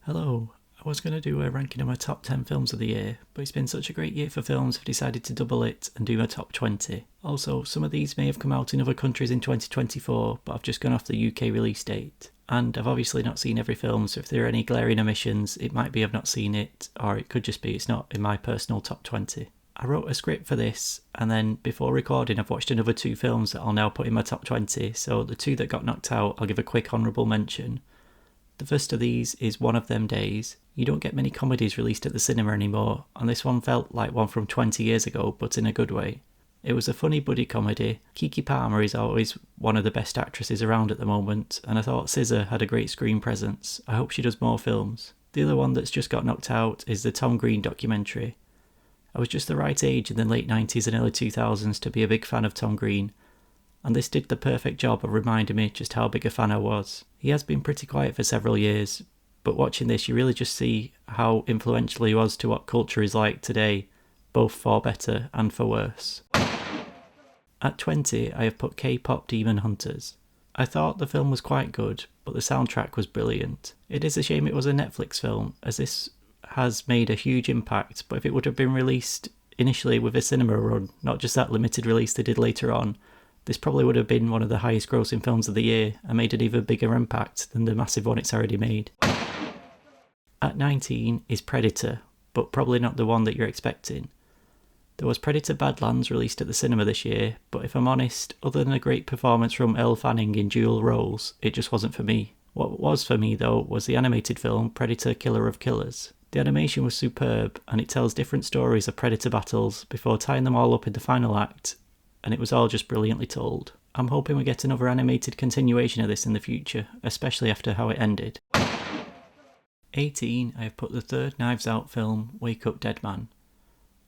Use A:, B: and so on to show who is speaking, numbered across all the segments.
A: Hello, I was going to do a ranking of my top 10 films of the year, but it's been such a great year for films I've decided to double it and do my top 20. Also, some of these may have come out in other countries in 2024, but I've just gone off the UK release date. And I've obviously not seen every film, so if there are any glaring omissions, it might be I've not seen it, or it could just be it's not in my personal top 20. I wrote a script for this, and then before recording I've watched another two films that I'll now put in my top 20, so the two that got knocked out I'll give a quick honourable mention. The first of these is One of Them Days. You don't get many comedies released at the cinema anymore, and this one felt like one from 20 years ago, but in a good way. It was a funny buddy comedy. Keke Palmer is always one of the best actresses around at the moment, and I thought SZA had a great screen presence. I hope she does more films. The other one that's just got knocked out is the Tom Green documentary. I was just the right age in the late 90s and early 2000s to be a big fan of Tom Green, and this did the perfect job of reminding me just how big a fan I was. He has been pretty quiet for several years, but watching this you really just see how influential he was to what culture is like today, both for better and for worse. At 20, I have put K-pop Demon Hunters. I thought the film was quite good, but the soundtrack was brilliant. It is a shame it was a Netflix film, as this has made a huge impact, but if it would have been released initially with a cinema run, not just that limited release they did later on, this probably would have been one of the highest grossing films of the year and made an even bigger impact than the massive one it's already made. At 19 is Predator, but probably not the one that you're expecting. There was Predator Badlands released at the cinema this year, but if I'm honest, other than a great performance from Elle Fanning in dual roles, it just wasn't for me. What was for me though was the animated film Predator Killer of Killers. The animation was superb, and it tells different stories of Predator battles before tying them all up in the final act, and it was all just brilliantly told. I'm hoping we get another animated continuation of this in the future, especially after how it ended. 18, I have put the third Knives Out film, Wake Up Dead Man.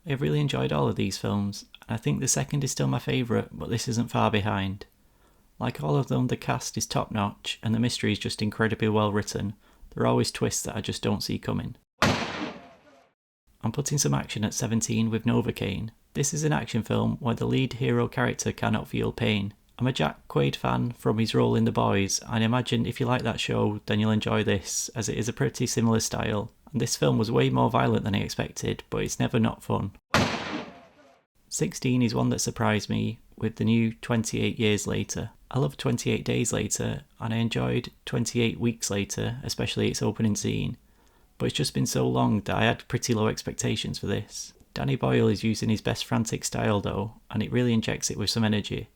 A: I have really enjoyed all of these films, and I think the second is still my favourite, but this isn't far behind. Like all of them, the cast is top notch, and the mystery is just incredibly well written. There are always twists that I just don't see coming. I'm putting some action at 17 with Novocaine. This is an action film where the lead hero character cannot feel pain. I'm a Jack Quaid fan from his role in The Boys, and I imagine if you like that show then you'll enjoy this, as it is a pretty similar style. And this film was way more violent than I expected, but it's never not fun. 16 is one that surprised me with the new 28 Years Later. I love 28 Days Later, and I enjoyed 28 Weeks Later, especially its opening scene. But it's just been so long that I had pretty low expectations for this. Danny Boyle is using his best frantic style though, and it really injects it with some energy.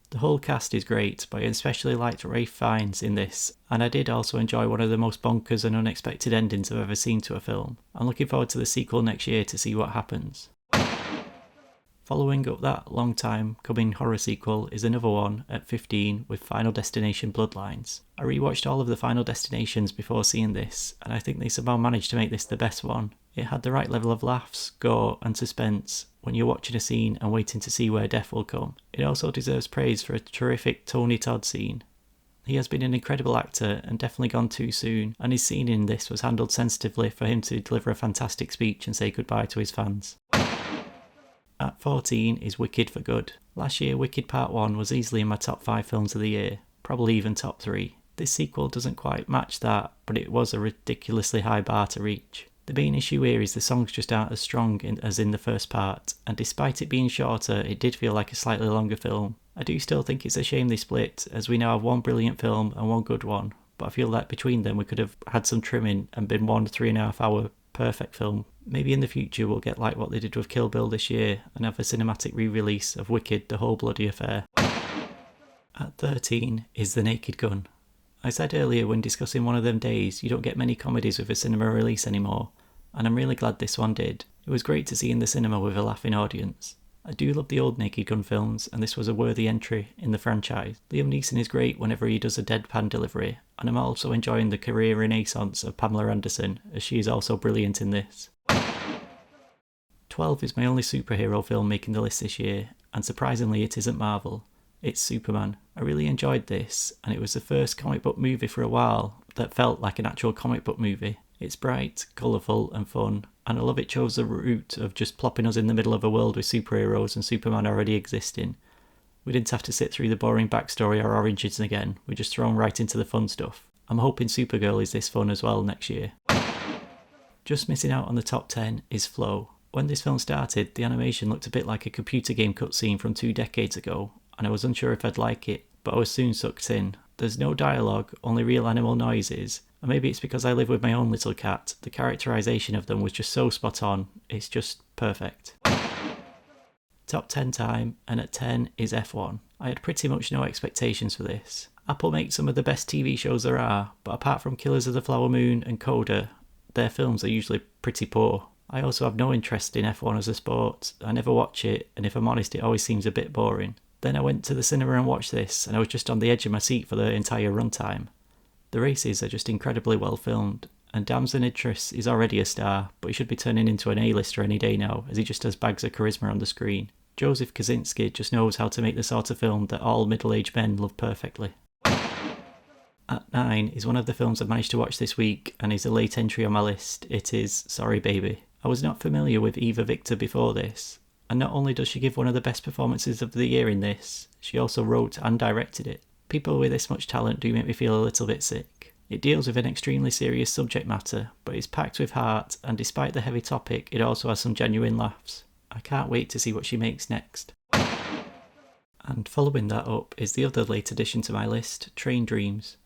A: The whole cast is great, but I especially liked Ralph Fiennes in this, and I did also enjoy one of the most bonkers and unexpected endings I've ever seen to a film. I'm looking forward to the sequel next year to see what happens. Following up that long time coming horror sequel is another one at 15 with Final Destination Bloodlines. I rewatched all of the Final Destinations before seeing this, and I think they somehow managed to make this the best one. It had the right level of laughs, gore and suspense when you're watching a scene and waiting to see where death will come. It also deserves praise for a terrific Tony Todd scene. He has been an incredible actor and definitely gone too soon, and his scene in this was handled sensitively for him to deliver a fantastic speech and say goodbye to his fans. At 14 is Wicked for Good. Last year Wicked Part 1 was easily in my top 5 films of the year, probably even top 3. This sequel doesn't quite match that, but it was a ridiculously high bar to reach. The main issue here is the songs just aren't as strong as in the first part, and despite it being shorter, it did feel like a slightly longer film. I do still think it's a shame they split, as we now have one brilliant film and one good one, but I feel that between them we could have had some trimming and been 1.5 hour perfect film. Maybe in the future we'll get like what they did with Kill Bill this year and have a cinematic re-release of Wicked, the whole bloody affair. At 13 is The Naked Gun. I said earlier when discussing One of Them Days, you don't get many comedies with a cinema release anymore, and I'm really glad this one did. It was great to see in the cinema with a laughing audience. I do love the old Naked Gun films, and this was a worthy entry in the franchise. Liam Neeson is great whenever he does a deadpan delivery, and I'm also enjoying the career renaissance of Pamela Anderson, as she is also brilliant in this. 12 is my only superhero film making the list this year, and surprisingly it isn't Marvel. It's Superman. I really enjoyed this, and it was the first comic book movie for a while that felt like an actual comic book movie. It's bright, colourful and fun, and I love it chose the route of just plopping us in the middle of a world with superheroes and Superman already existing. We didn't have to sit through the boring backstory or origins again, we're just thrown right into the fun stuff. I'm hoping Supergirl is this fun as well next year. Just missing out on the top 10 is Flow. When this film started, the animation looked a bit like a computer game cutscene from 2 decades ago, and I was unsure if I'd like it, but I was soon sucked in. There's no dialogue, only real animal noises, and maybe it's because I live with my own little cat, the characterisation of them was just so spot on, it's just perfect. Top 10 time, and at 10 is F1. I had pretty much no expectations for this. Apple makes some of the best TV shows there are, but apart from Killers of the Flower Moon and Coda, their films are usually pretty poor. I also have no interest in F1 as a sport, I never watch it, and if I'm honest it always seems a bit boring. Then I went to the cinema and watched this, and I was just on the edge of my seat for the entire runtime. The races are just incredibly well filmed, and Damson Idris is already a star, but he should be turning into an A-lister any day now, as he just has bags of charisma on the screen. Joseph Kosinski just knows how to make the sort of film that all middle-aged men love perfectly. At 9 is one of the films I've managed to watch this week, and is a late entry on my list. It is Sorry Baby. I was not familiar with Eva Victor before this, and not only does she give one of the best performances of the year in this, she also wrote and directed it. People with this much talent do make me feel a little bit sick. It deals with an extremely serious subject matter, but it's packed with heart, and despite the heavy topic, it also has some genuine laughs. I can't wait to see what she makes next. And following that up is the other late addition to my list, Train Dreams.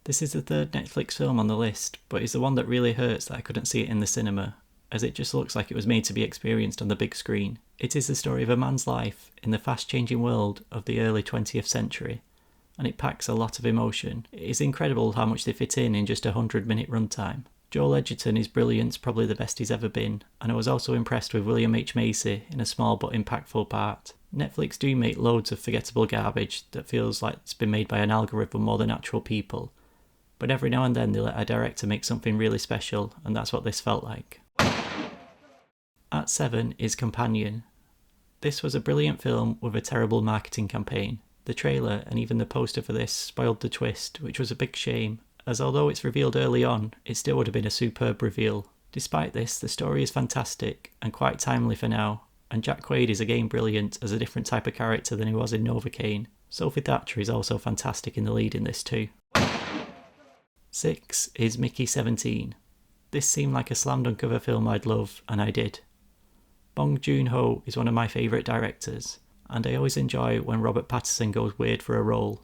A: This is the third Netflix film on the list, but it's the one that really hurts that I couldn't see it in the cinema, as it just looks like it was made to be experienced on the big screen. It is the story of a man's life in the fast-changing world of the early 20th century, and it packs a lot of emotion. It is incredible how much they fit in just a 100-minute runtime. Joel Edgerton is brilliant, probably the best he's ever been, and I was also impressed with William H. Macy in a small but impactful part. Netflix do make loads of forgettable garbage that feels like it's been made by an algorithm more than actual people, but every now and then they let a director make something really special, and that's what this felt like. At 7 is Companion. This was a brilliant film with a terrible marketing campaign. The trailer and even the poster for this spoiled the twist, which was a big shame, as although it's revealed early on, it still would have been a superb reveal. Despite this, the story is fantastic and quite timely for now, and Jack Quaid is again brilliant as a different type of character than he was in Novocaine. Sophie Thatcher is also fantastic in the lead in this too. 6 is Mickey 17. This seemed like a slam dunk of a film I'd love, and I did. Bong Joon-ho is one of my favourite directors, and I always enjoy when Robert Pattinson goes weird for a role.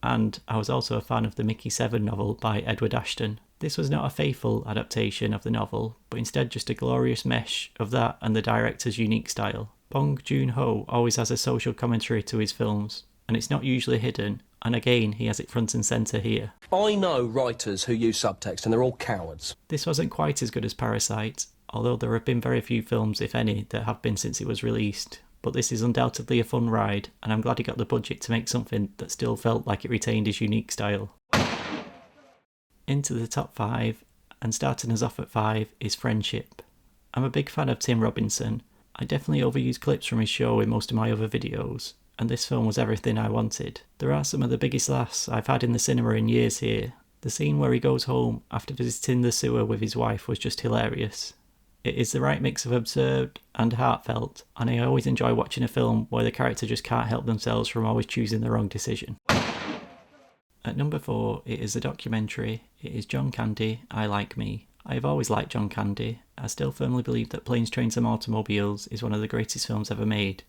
A: And I was also a fan of the Mickey 7 novel by Edward Ashton. This was not a faithful adaptation of the novel, but instead just a glorious mesh of that and the director's unique style. Bong Joon-ho always has a social commentary to his films, and it's not usually hidden, and again he has it front and centre here.
B: I know writers who use subtext and they're all cowards.
A: This wasn't quite as good as Parasite, although there have been very few films, if any, that have been since it was released. But this is undoubtedly a fun ride, and I'm glad he got the budget to make something that still felt like it retained his unique style. Into the top 5, and starting us off at 5 is Friendship. I'm a big fan of Tim Robinson. I definitely overuse clips from his show in most of my other videos, and this film was everything I wanted. There are some of the biggest laughs I've had in the cinema in years here. The scene where he goes home after visiting the sewer with his wife was just hilarious. It is the right mix of absurd and heartfelt, and I always enjoy watching a film where the character just can't help themselves from always choosing the wrong decision. At number 4, it is a documentary. It is John Candy, I Like Me. I have always liked John Candy. I still firmly believe that Planes, Trains and Automobiles is one of the greatest films ever made.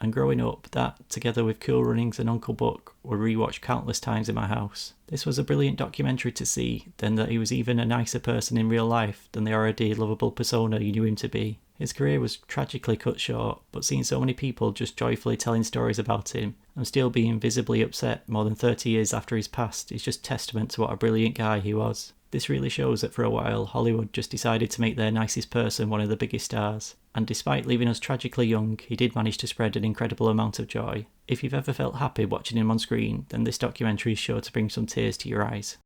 A: And growing up, that, together with Cool Runnings and Uncle Buck, were rewatched countless times in my house. This was a brilliant documentary to see, then that he was even a nicer person in real life than the already lovable persona you knew him to be. His career was tragically cut short, but seeing so many people just joyfully telling stories about him, and still being visibly upset more than 30 years after his passed, is just testament to what a brilliant guy he was. This really shows that for a while, Hollywood just decided to make their nicest person one of the biggest stars. And despite leaving us tragically young, he did manage to spread an incredible amount of joy. If you've ever felt happy watching him on screen, then this documentary is sure to bring some tears to your eyes.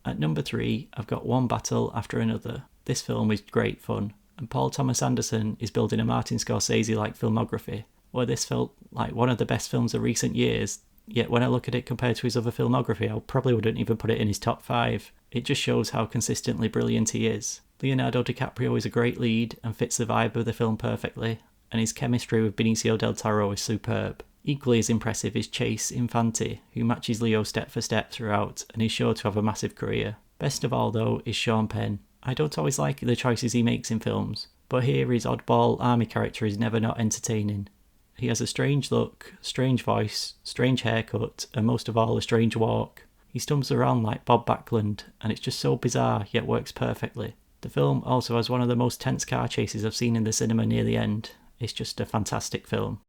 A: At number 3, I've got One Battle After Another. This film is great fun, and Paul Thomas Anderson is building a Martin Scorsese-like filmography, where this felt like one of the best films of recent years. Yet when I look at it compared to his other filmography, I probably wouldn't even put it in his top 5. It just shows how consistently brilliant he is. Leonardo DiCaprio is a great lead and fits the vibe of the film perfectly, and his chemistry with Benicio del Toro is superb. Equally as impressive is Chase Infante, who matches Leo step for step throughout and is sure to have a massive career. Best of all though is Sean Penn. I don't always like the choices he makes in films, but here his oddball army character is never not entertaining. He has a strange look, strange voice, strange haircut, and most of all a strange walk. He stumbles around like Bob Backlund, and it's just so bizarre yet works perfectly. The film also has one of the most tense car chases I've seen in the cinema near the end. It's just a fantastic film.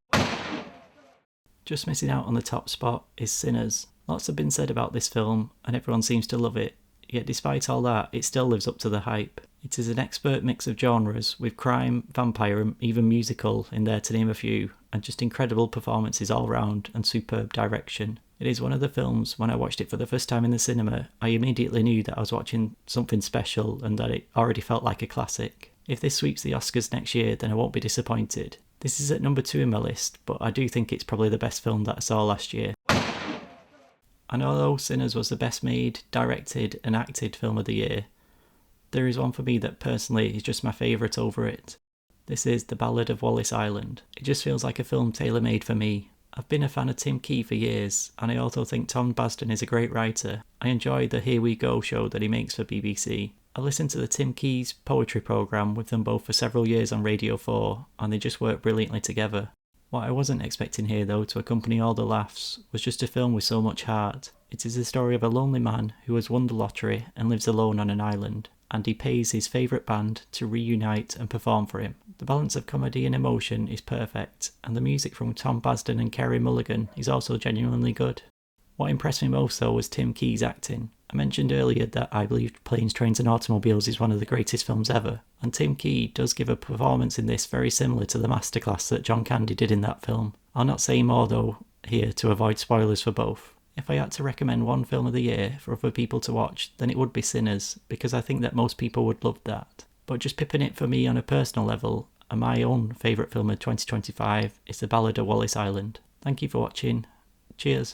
A: Just missing out on the top spot is Sinners. Lots have been said about this film, and everyone seems to love it. Yet despite all that, it still lives up to the hype. It is an expert mix of genres, with crime, vampire and even musical in there to name a few, and just incredible performances all round and superb direction. It is one of the films, when I watched it for the first time in the cinema, I immediately knew that I was watching something special and that it already felt like a classic. If this sweeps the Oscars next year, then I won't be disappointed. This is at number 2 in my list, but I do think it's probably the best film that I saw last year. And although Sinners was the best made, directed and acted film of the year, there is one for me that personally is just my favourite over it. This is The Ballad of Wallace Island. It just feels like a film tailor-made for me. I've been a fan of Tim Key for years, and I also think Tom Basden is a great writer. I enjoy the Here We Go show that he makes for BBC. I listened to the Tim Key's poetry programme with them both for several years on Radio 4, and they just work brilliantly together. What I wasn't expecting here though to accompany all the laughs was just a film with so much heart. It is the story of a lonely man who has won the lottery and lives alone on an island, and he pays his favourite band to reunite and perform for him. The balance of comedy and emotion is perfect, and the music from Tom Basden and Kerry Mulligan is also genuinely good. What impressed me most though was Tim Key's acting. I mentioned earlier that I believed Planes, Trains and Automobiles is one of the greatest films ever, and Tim Key does give a performance in this very similar to the masterclass that John Candy did in that film. I'll not say more though here to avoid spoilers for both. If I had to recommend one film of the year for other people to watch, then it would be Sinners, because I think that most people would love that. But just pipping it for me on a personal level, and my own favourite film of 2025 is The Ballad of Wallace Island. Thank you for watching. Cheers.